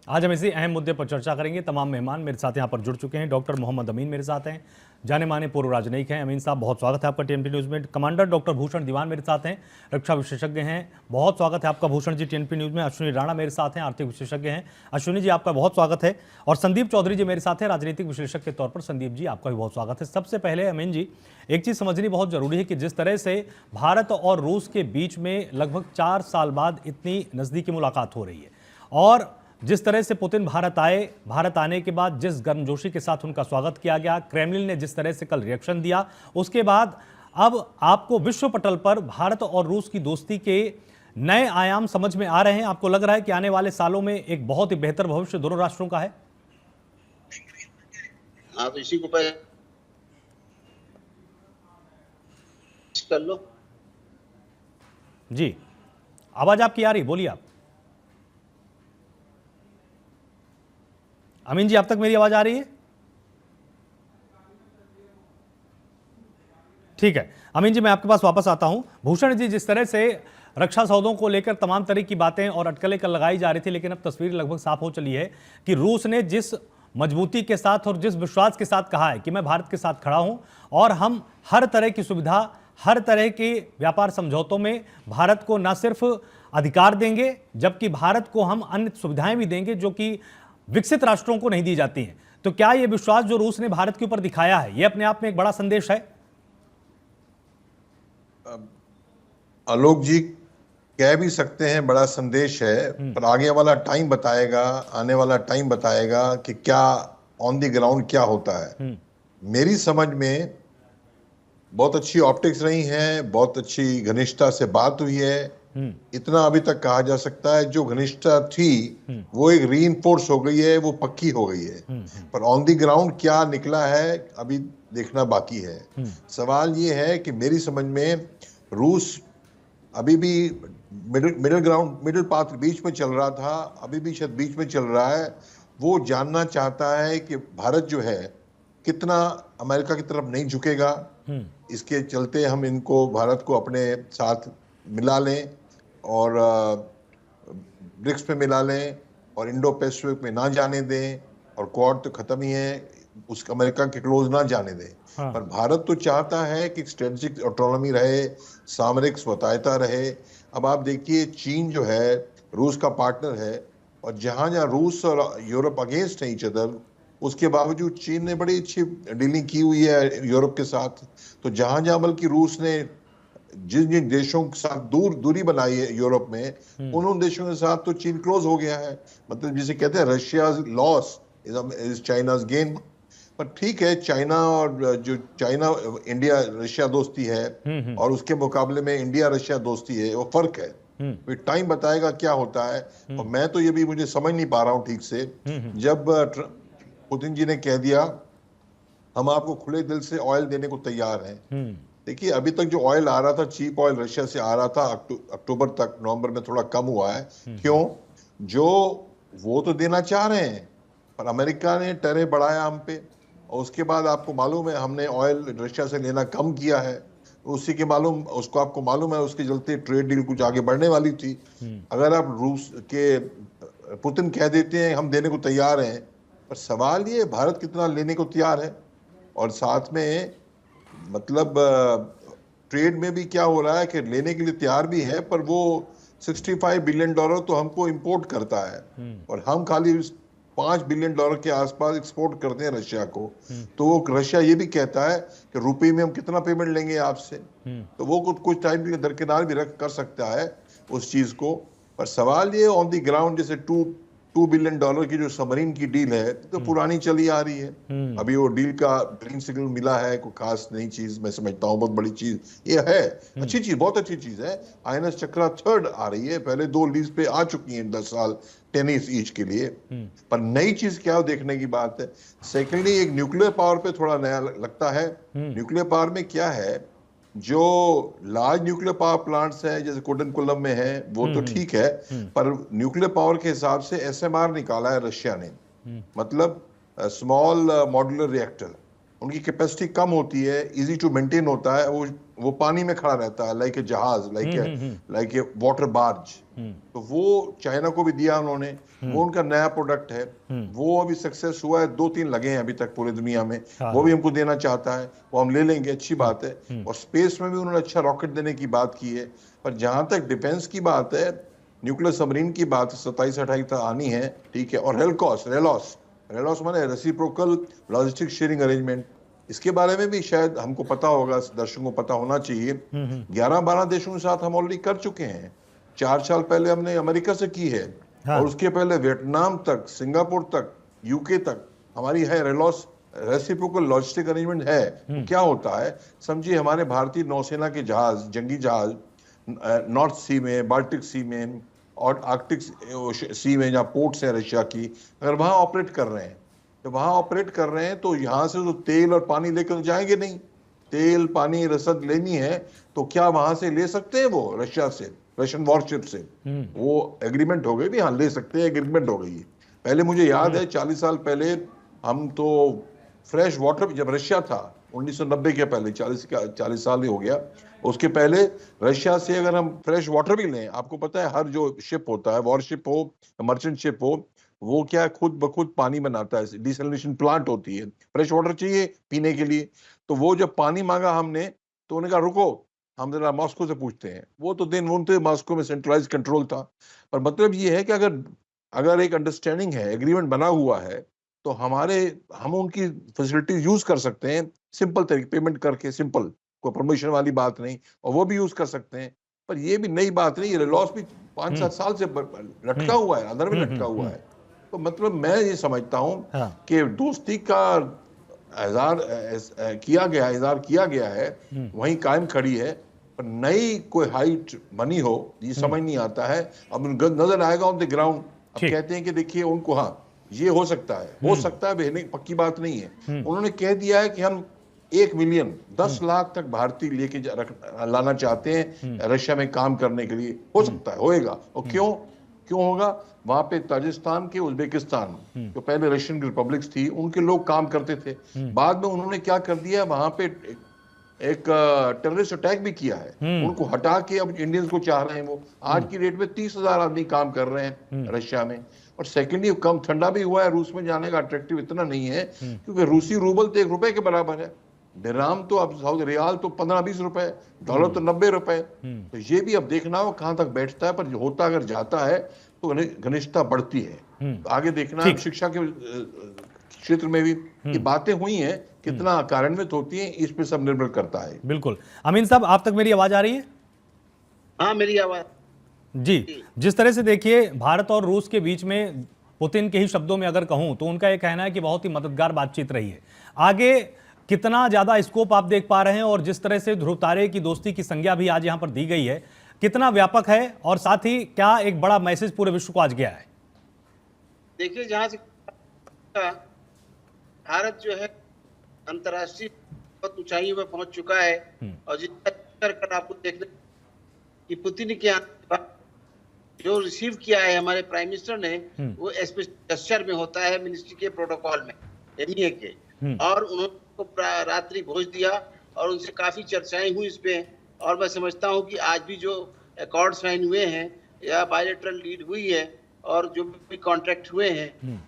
आज हम इसी अहम मुद्दे पर चर्चा करेंगे। तमाम मेहमान मेरे साथ यहाँ पर जुड़ चुके हैं। डॉक्टर मोहम्मद अमीन मेरे साथ हैं, जाने माने पूर्व राजनयिक हैं। अमीन साहब, बहुत स्वागत है आपका टीएनपी न्यूज़ में। कमांडर डॉक्टर भूषण दीवान मेरे साथ हैं, रक्षा विशेषज्ञ हैं। बहुत स्वागत है आपका भूषण जी टीएनपी न्यूज़ में। अश्विनी राणा मेरे साथ हैं, आर्थिक विशेषज्ञ हैं। अश्विनी जी, आपका बहुत स्वागत है। और संदीप चौधरी जी मेरे साथ हैं, राजनीतिक विश्लेषक के तौर पर। संदीप जी, आपका भी बहुत स्वागत है। सबसे पहले अमीन जी, एक चीज़ समझनी बहुत ज़रूरी है कि जिस तरह से भारत और रूस के बीच में लगभग 4 साल बाद इतनी नज़दीकी मुलाकात हो रही है, और जिस तरह से पुतिन भारत आए, भारत आने के बाद जिस गर्मजोशी के साथ उनका स्वागत किया गया, क्रेमलिन ने जिस तरह से कल रिएक्शन दिया, उसके बाद अब आपको विश्व पटल पर भारत और रूस की दोस्ती के नए आयाम समझ में आ रहे हैं। आपको लग रहा है कि आने वाले सालों में एक बहुत ही बेहतर भविष्य दोनों राष्ट्रों का है? हाँ, तो इसी को पहले कर लो जी। आवाज आपकी आ रही, बोलिए आप। अमीन जी, अब तक मेरी आवाज आ रही है? ठीक है अमीन जी, मैं आपके पास वापस आता हूं। भूषण जी, जिस तरह से रक्षा सौदों को लेकर तमाम तरह की बातें और अटकलें कल लगाई जा रही थी, लेकिन अब तस्वीर लगभग साफ हो चली है कि रूस ने जिस मजबूती के साथ और जिस विश्वास के साथ कहा है कि मैं भारत के साथ खड़ा हूं और हम हर तरह की सुविधा, हर तरह के व्यापार समझौतों में भारत को न सिर्फ अधिकार देंगे, जबकि भारत को हम अन्य सुविधाएं भी देंगे जो कि विकसित राष्ट्रों को नहीं दी जाती हैं। तो क्या यह विश्वास जो रूस ने भारत के ऊपर दिखाया है, यह अपने आप में एक बड़ा संदेश है? आलोक जी, कह भी सकते हैं बड़ा संदेश है, पर आगे वाला टाइम बताएगा, आने वाला टाइम बताएगा कि क्या ऑन द ग्राउंड क्या होता है। मेरी समझ में बहुत अच्छी ऑप्टिक्स रही हैं, बहुत अच्छी घनिष्ठता से बात हुई है। इतना अभी तक कहा जा सकता है, जो घनिष्ठता थी वो एक रीइंफोर्स हो गई है, वो पक्की हो गई है। पर ऑन द ग्राउंड क्या निकला है अभी देखना बाकी है। सवाल ये है कि मेरी समझ में रूस अभी भी मिडिल ग्राउंड, मिडिल पाथ बीच में चल रहा था, अभी भी शायद बीच में चल रहा है। वो जानना चाहता है कि भारत जो है कितना अमेरिका की तरफ नहीं झुकेगा। इसके चलते हम इनको, भारत को अपने साथ मिला लें और ब्रिक्स में मिला लें और इंडो पैसिफिक में ना जाने दें, और क्वाड तो खत्म ही है, उसका अमेरिका के क्लोज ना जाने दें। हाँ। पर भारत तो चाहता है कि स्ट्रेटेजिक ऑटोनॉमी रहे, सामरिक स्वतंत्रता रहे। अब आप देखिए, चीन जो है रूस का पार्टनर है, और जहां जहां रूस और यूरोप अगेंस्ट है ईच अदर, उसके बावजूद चीन ने बड़ी अच्छी डीलिंग की हुई है यूरोप के साथ। तो जहां जहां बल्कि रूस ने जिन जिन देशों के साथ दूरी बनाई है यूरोप में, उन देशों के साथ तो चीन क्लोज हो गया है। मतलब जिसे कहते हैं Russia's loss is China's gain. पर ठीक है, चाइना और जो चाइना इंडिया रशिया दोस्ती है और उसके मुकाबले में इंडिया रशिया दोस्ती है, वो फर्क है। फिर टाइम बताएगा क्या होता है। और मैं तो ये भी मुझे समझ नहीं पा रहा हूँ ठीक से, जब पुतिन जी ने कह दिया हम आपको खुले दिल से ऑयल देने को तैयार हैं। देखिए, अभी तक जो ऑयल आ रहा था, चीप ऑयल रशिया से आ रहा था, अक्टूबर तक, नवंबर में थोड़ा कम हुआ है। क्यों? जो वो तो देना चाह रहे हैं, पर अमेरिका ने टैरिफ बढ़ाया हम पे, और उसके बाद आपको मालूम है हमने ऑयल रशिया से लेना कम किया है। उसी के मालूम, उसको आपको मालूम है, उसके चलते ट्रेड डील कुछ आगे बढ़ने वाली थी। अगर आप रूस के पुतिन कह देते हैं हम देने को तैयार हैं, पर सवाल ये भारत कितना लेने को तैयार है। और साथ में मतलब ट्रेड में भी क्या हो रहा है कि लेने के लिए तैयार भी है, पर वो $65 बिलियन तो हमको इंपोर्ट करता है, और हम खाली $5 बिलियन के आसपास एक्सपोर्ट करते हैं रशिया को। तो वो रशिया ये भी कहता है कि रुपये में हम कितना पेमेंट लेंगे आपसे। तो वो कुछ टाइम के लिए दरकिनार भी रख कर सकता है उस चीज को। पर सवाल ये ऑन द ग्राउंड, जैसे $2 बिलियन की जो सबमरीन की डील है, तो पुरानी चली आ रही है। अभी वो डील का ग्रीन सिग्नल मिला है, कोई खास नई चीज मैं समझता हूँ, बहुत बड़ी चीज ये है, अच्छी चीज, बहुत अच्छी चीज है। INS चक्रा 3rd आ रही है, पहले 2 लीज पे आ चुकी हैं 10 साल टेनिस ईच के लिए। पर नई चीज क्या देखने की बात है। सेकेंडली, एक न्यूक्लियर पावर पे थोड़ा नया लगता है। न्यूक्लियर पावर में क्या है, जो लार्ज न्यूक्लियर पावर प्लांट्स हैं जैसे कोडनकुलम में है, वो तो ठीक है, पर न्यूक्लियर पावर के हिसाब से SMR निकाला है रशिया ने, मतलब स्मॉल मॉड्यूलर रिएक्टर। उनकी कैपेसिटी कम होती है, इजी टू मेंटेन होता है, वो पानी में खड़ा रहता है, लाइक ए जहाज, लाइक ए वाटर बार्ज। तो वो चाइना को भी दिया उन्होंने, वो उनका नया प्रोडक्ट है, वो अभी सक्सेस हुआ है, 2-3 लगे हैं अभी तक पूरी दुनिया में, वो भी हमको देना चाहता है, वो हम ले लेंगे, अच्छी बात है। और स्पेस में भी उन्होंने अच्छा रॉकेट देने की बात की है। पर जहां तक डिफेंस की बात है, न्यूक्लियर सबमरीन की बात 27-28 तक आनी है, ठीक है। और रेलॉस माने रेसिप्रोकल लॉजिस्टिक शेयरिंग अरेंजमेंट, इसके बारे में भी शायद हमको पता होगा, दर्शकों को पता होना चाहिए। 11-12 देशों के साथ हम ऑलरेडी कर चुके हैं। 4 साल पहले हमने अमेरिका से की है, और उसके पहले वियतनाम तक, सिंगापुर तक, यूके तक हमारी है रेलॉस रेसिप्रोकल लॉजिस्टिक अरेंजमेंट है। तो क्या होता है, समझिए हमारे भारतीय नौसेना के जहाज, जंगी जहाज नॉर्थ सी में, बाल्टिक सी में और आर्कटिक सी में, जहाँ पोर्ट्स हैं रशिया की, अगर वहां ऑपरेट कर रहे हैं, तो वहां ऑपरेट कर रहे हैं तो यहाँ से तो तेल और पानी लेकर जाएंगे नहीं। तेल, पानी, रसद लेनी है तो क्या वहां से ले सकते हैं वो रशिया से, रशियन वॉरशिप से? वो एग्रीमेंट हो गई भी, हाँ ले सकते हैं, एग्रीमेंट हो गई है। पहले मुझे याद है 40 साल पहले हम तो फ्रेश वाटर, जब रशिया था 1990 के पहले, 40 साल ही हो गया, उसके पहले रशिया से अगर हम फ्रेश वाटर भी लें, आपको पता है हर जो शिप होता है, वॉरशिप हो, मर्चेंट शिप हो, वो क्या खुद ब खुद पानी बनाता है, डिसैलिनेशन प्लांट होती है, फ्रेश वाटर चाहिए पीने के लिए। तो वो जब पानी मांगा हमने, तो उन्होंने कहा रुको, हम जरा मॉस्को से पूछते हैं। वो तो दिन उनके मॉस्को में सेंट्रलाइज कंट्रोल था। पर मतलब ये है कि अगर एक अंडरस्टैंडिंग है, एग्रीमेंट बना हुआ है, तो हम उनकी फैसिलिटीज यूज कर सकते हैं, सिंपल तरीके पेमेंट करके, सिंपल, कोई प्रमोशन वाली बात नहीं, और वो भी यूज कर सकते हैं। पर ये भी नई बात नहीं, लॉस भी 5-7 साल से लटका हुआ है, अंदर में लटका हुआ है। तो मतलब मैं ये समझता हूं कि दोस्ती का इजहार किया गया है, वहीं कायम खड़ी है। पर नई कोई हाइट बनी हो, ये समझ नहीं आता है। अब नजर आएगा ऑन द ग्राउंड। अब कहते हैं कि देखिए उनको, हाँ ये हो सकता है बहने, पक्की बात नहीं है। उन्होंने कह दिया है कि हम 1 मिलियन 10 लाख तक भारतीय लेके लाना चाहते हैं रशिया में काम करने के लिए। हो सकता है, होएगा। और क्यों होगा? वहां पे ताजिकिस्तान के, उज्बेकिस्तान जो पहले रशियन रिपब्लिक्स थी, उनके लोग काम करते थे। बाद में उन्होंने क्या कर दिया, वहां पे एक टेररिस्ट अटैक भी किया है, उनको हटा के अब इंडियंस को चाह रहे हैं। वो आज की डेट में 30,000 आदमी काम कर रहे हैं रशिया में। और सेकेंडली कम ठंडा भी हुआ है, रूस में जाने का अट्रैक्टिव इतना नहीं है, क्योंकि रूसी रूबल तो 1 रुपए के बराबर है, दिरहम तो अब साउथ रियाल तो 15-20 रुपए, डॉलर तो 90 रुपए। तो ये भी अब देखना हो कहां तक बैठता है। पर होता अगर जाता है तो घनिष्ठता बढ़ती है। तो आगे देखना है। शिक्षा के क्षेत्र में भी ये बातें हुई हैं, कितना कार्यान्वित होती हैं, इस पे सब निर्भर करता है। बिल्कुल। अमीन साहब, आप तक मेरी आवाज आ रही है? हाँ, मेरी आवाज जी। जिस तरह से देखिए, भारत और रूस के बीच में, पुतिन के ही शब्दों में अगर कहूं तो उनका यह कहना है कि बहुत ही मददगार बातचीत रही है। आगे कितना ज्यादा स्कोप आप देख पा रहे हैं, और जिस तरह से ध्रुव तारे की दोस्ती की संज्ञा भी आज यहां पर दी गई है, कितना व्यापक है, और साथ ही क्या एक बड़ा मैसेज पूरे विश्व को आज गया है? देखिए, जहां से भारत जो है अंतर्राष्ट्रीय बहुत ऊंचाइयों पर पहुंच चुका है, और जिस आपको देखने कि पुतिन के जो रिसीव किया है हमारे प्राइम मिनिस्टर ने, वो स्पेशल में होता है, मिनिस्ट्री के प्रोटोकॉल में, एमईए के। और उन्होंने रात्रि भोज दिया, और उनसे काफी चर्चाएं हुई इस पे। और मैं समझता हूं कि आज भी जो अकॉर्ड साइन हुए हैं या बायलैटरल डील हुई है, और जो भी कॉन्ट्रैक्ट हुए हैं,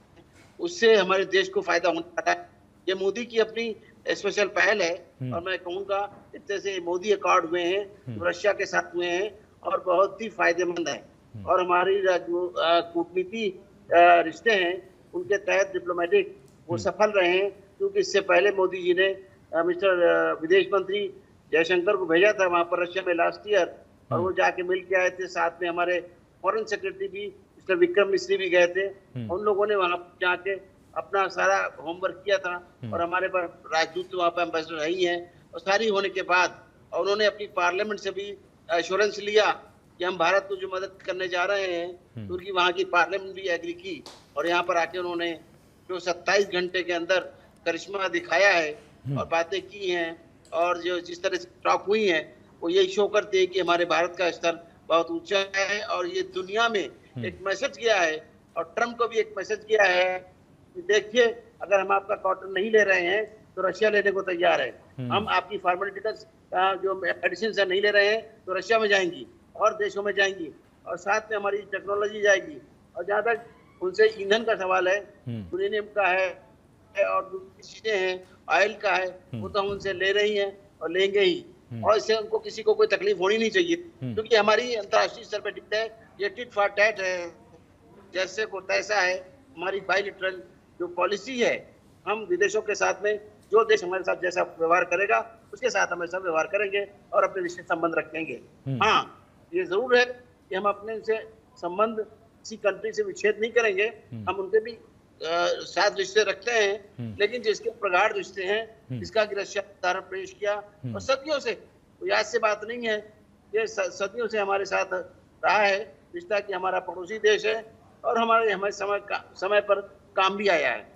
उससे हमारे देश को फायदा होने वाला है। ये मोदी की अपनी स्पेशल पहल है, और मैं कहूँगा इतने से मोदी अकॉर्ड हुए हैं, जो रशिया के साथ हुए हैं, और बहुत ही फायदेमंद है। और हमारी जो कूटनीति रिश्ते हैं, उनके तहत डिप्लोमेटिक वो सफल रहे हैं। क्योंकि इससे पहले मोदी जी ने मिस्टर विदेश मंत्री जयशंकर को भेजा था वहां पर रशिया में लास्ट ईयर, और वो जाके मिल के आए थे। साथ में हमारे फॉरेन सेक्रेटरी भी मिस्टर विक्रम मिश्री भी गए थे। उन लोगों ने वहां जाके अपना सारा होमवर्क किया था, और हमारे पर राजदूत वहां पर एम्बेसडर ही हैं। और सारी होने के बाद उन्होंने अपनी पार्लियामेंट से भी एश्योरेंस लिया कि हम भारत को जो मदद करने जा रहे हैं, क्योंकि वहां की पार्लियामेंट भी एग्री की। और यहाँ पर आके उन्होंने जो 27 घंटे के अंदर करिश्मा दिखाया है और बातें की हैं, और जो जिस तरह से टॉक हुई हैं, वो यही शो करते हैं कि हमारे भारत का स्तर बहुत ऊंचा है। और ये दुनिया में एक मैसेज गया है, और ट्रम्प को भी एक मैसेज गया है कि देखिए, अगर हम आपका क्वार्टर नहीं ले रहे हैं तो रशिया लेने को तैयार है। हम आपकी फार्मास्यूटिकल्स का जो मेडिसिन है नहीं ले रहे हैं तो रशिया में जाएंगी और देशों में जाएंगी, और साथ में हमारी टेक्नोलॉजी जाएगी। और जहाँ तक उनसे ईंधन का सवाल है, यूरेनियम का है और दूसरी चीजें हैं, ऑयल का है, वो तो हम उनसे ले रही हैं और लेंगे ही। और इससे उनको किसी को कोई तकलीफ होनी नहीं चाहिए, क्योंकि हमारी अंतर्राष्ट्रीय स्तर पर टिकट है, ये टिट फॉर टैट है, जैसे को तैसा है हमारी बायलिटरल जो पॉलिसी है। हम विदेशों के साथ में जो देश हमारे साथ जैसा व्यवहार करेगा उसके साथ हमेशा व्यवहार करेंगे और अपने निश्चित संबंध रखेंगे। हाँ, ये जरूर है कि हम अपने से संबंध किसी कंट्री से विच्छेद नहीं करेंगे, हम उनके भी साथ रिश्ते रखते हैं, लेकिन जिसके प्रगाढ़ रिश्ते हैं, जिसका कि रशिया ने उदाहरण पेश किया और सदियों से, कोई आज से बात नहीं है, ये सदियों से हमारे साथ रहा है रिश्ता कि हमारा पड़ोसी देश है और हमारे समय पर काम भी आया है।